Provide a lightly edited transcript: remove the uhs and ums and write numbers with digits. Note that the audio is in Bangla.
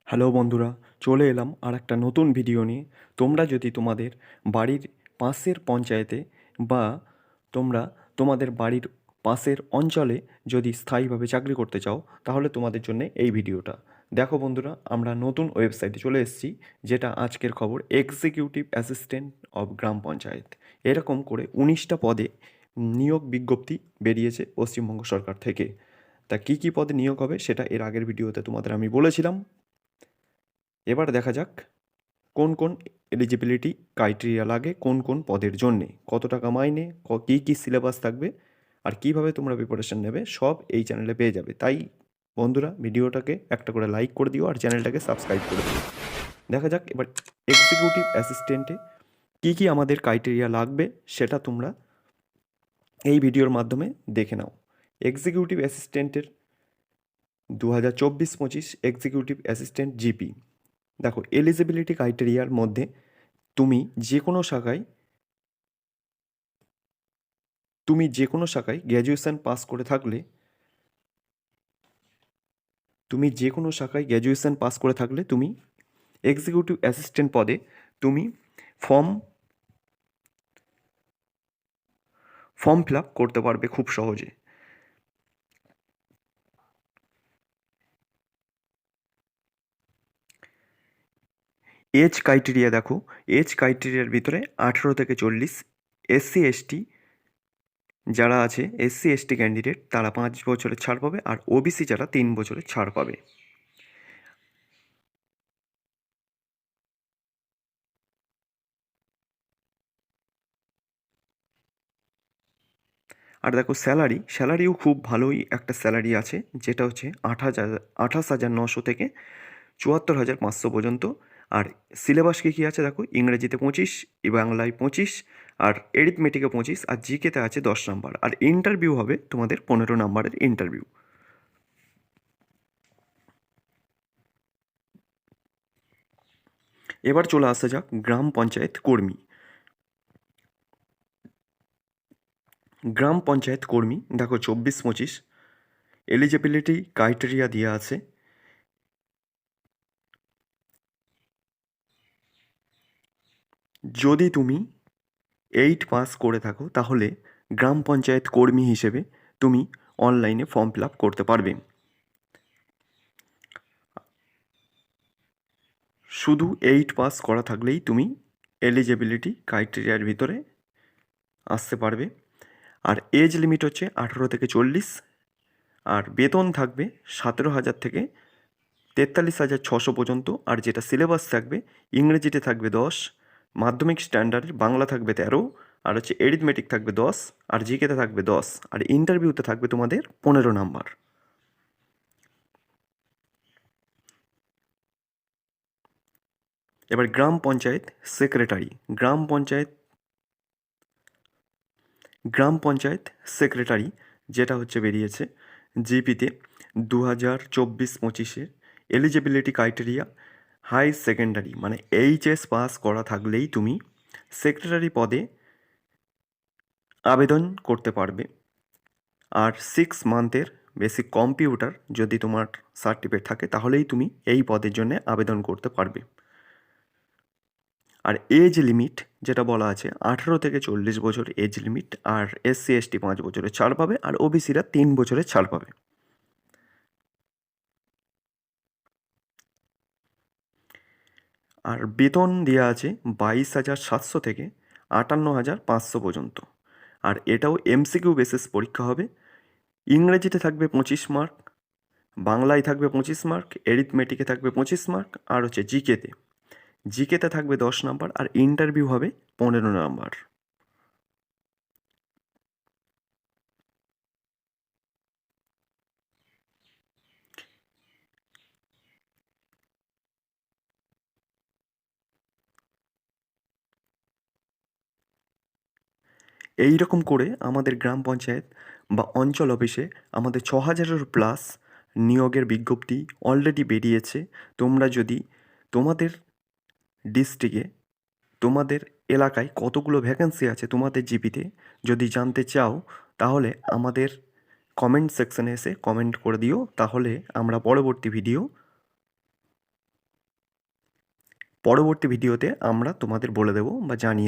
হ্যালো বন্ধুরা, চলে এলাম আর একটা নতুন ভিডিও নিয়ে। তোমরা যদি তোমাদের বাড়ির পাশের পঞ্চায়েতে বা তোমরা তোমাদের বাড়ির পাশের অঞ্চলে যদি স্থায়ীভাবে চাকরি করতে চাও, তাহলে তোমাদের জন্য এই ভিডিওটা। দেখো বন্ধুরা, আমরা নতুন ওয়েবসাইটে চলে এসেছি, যেটা আজকের খবর এক্সিকিউটিভ অ্যাসিস্ট্যান্ট অফ গ্রাম পঞ্চায়েত। এরকম করে 19টা পদে নিয়োগ বিজ্ঞপ্তি বেরিয়েছে পশ্চিমবঙ্গ সরকার থেকে। তা কী কী পদে নিয়োগ হবে সেটা এর আগের ভিডিওতে তোমাদের আমি বলেছিলাম। এবার দেখা যাক কোন কোন এলিজিবিলিটি ক্রাইটেরিয়া লাগে, কোন কোন পদের জন্যে, কত টাকা মাইনে, কী কী সিলেবাস থাকবে আর কিভাবে তোমরা প্রিপারেশন নেবে, সব এই চ্যানেলে পেয়ে যাবে। তাই বন্ধুরা, ভিডিওটাকে একটা করে লাইক করে দিও আর চ্যানেলটাকে সাবস্ক্রাইব করে দিও। দেখা যাক এবার এক্সিকিউটিভ অ্যাসিস্ট্যান্টে কী কী আমাদের ক্রাইটেরিয়া লাগবে সেটা তোমরা এই ভিডিওর মাধ্যমে দেখে নাও। এক্সিকিউটিভ অ্যাসিস্ট্যান্টের 2024-25 এক্সিকিউটিভ অ্যাসিস্ট্যান্ট জিপি। দেখো, এলিজিবিলিটি ক্রাইটেরিয়ার মধ্যে তুমি যে কোনো শাখায় গ্র্যাজুয়েশন পাস করে থাকলে তুমি এক্সিকিউটিভ অ্যাসিস্ট্যান্ট পদে তুমি ফর্ম ফিল আপ করতে পারবে খুব সহজে। এজ ক্রাইটেরিয়া দেখো, এজ ক্রাইটেরিয়ার ভিতরে 18 থেকে 40। এসসি এসটি যারা আছে, এসসি এসটি ক্যান্ডিডেট, তারা 5 বছরের ছাড় পাবে, আর ওবিসি যারা 3 বছরের ছাড় পাবে। আর দেখো, স্যালারিও খুব ভালোই একটা স্যালারি আছে, যেটা হচ্ছে 28,900 থেকে 74,500 পর্যন্ত। আর সিলেবাস কী কী আছে দেখো, ইংরেজিতে 25, বাংলায় 25, আর এরিথমেটিকে 25, আর জিকেতে আছে 10 নাম্বার। আর ইন্টারভিউ হবে তোমাদের 15 নাম্বারের ইন্টারভিউ। এবার চলে আসা যাক গ্রাম পঞ্চায়েত কর্মী। দেখো, 24-25 এলিজিবিলিটি ক্রাইটেরিয়া দেওয়া আছে। যদি তুমি 8 পাস করে থাকো, তাহলে গ্রাম পঞ্চায়েত কর্মী হিসেবে তুমি অনলাইনে ফর্ম ফিল আপ করতে পারবে। শুধু 8 পাস করা থাকলেই তুমি এলিজিবিলিটি ক্রাইটেরিয়ার ভিতরে আসতে পারবে। আর এজ লিমিট হচ্ছে 18 থেকে 40। আর বেতন থাকবে 17,000 থেকে 43,600 পর্যন্ত। আর যেটা সিলেবাস থাকবে, ইংরেজিতে থাকবে 10, মাধ্যমিক স্ট্যান্ডার্ড বাংলা থাকবে 13, আর হচ্ছে এরিথমেটিক থাকবে 10, আর জিকেতে থাকবে 10, আর ইন্টারভিউতে থাকবে তোমাদের 15 নাম্বার। এবার গ্রাম পঞ্চায়েত সেক্রেটারি যেটা হচ্ছে বেরিয়েছে জিপিতে 2024-25-এ। এলিজিবিলিটি ক্রাইটেরিয়া হাই সেকেন্ডারি মানে এইচএস পাস করা থাকলেই তুমি সেক্রেটারি পদে আবেদন করতে পারবে। আর 6 মান্থের বেসিক কম্পিউটার যদি তোমার সার্টিফিকেট থাকে, তাহলেই তুমি এই পদের জন্য আবেদন করতে পারবে। আর এজ লিমিট যেটা বলা আছে, 18 থেকে 40 বছর এজ লিমিট। আর এসসি এসটি 5 বছরের ছাড় পাবে, আর ওবিসিরা 3 বছরের ছাড় পাবে। আর বেতন দেওয়া আছে 22,700 থেকে 58,500 পর্যন্ত। আর এটাও এমসিকিউ বেসিস পরীক্ষা হবে। ইংরেজিতে থাকবে 25 মার্ক, বাংলায় থাকবে 25 মার্ক, এরিথমেটিকে থাকবে 25 মার্ক, আর হচ্ছে জিকেতে থাকবে 10 নাম্বার, আর ইন্টারভিউ হবে 15 নাম্বার। এই রকম করে আমাদের গ্রাম পঞ্চায়েত বা অঞ্চল অফিসে আমাদের 6,000-এর প্লাস নিয়োগের বিজ্ঞপ্তি অলরেডি বেরিয়েছে। তোমরা যদি তোমাদের ডিস্ট্রিক্টে, তোমাদের এলাকায় কতগুলো ভ্যাকেন্সি আছে তোমাদের জিপিতে যদি জানতে চাও, তাহলে আমাদের কমেন্ট সেকশনে এসে কমেন্ট করে দিও। তাহলে আমরা পরবর্তী ভিডিও পরবর্তী ভিডিওতে আমরা তোমাদের বলে দেবো বা জানিয়ে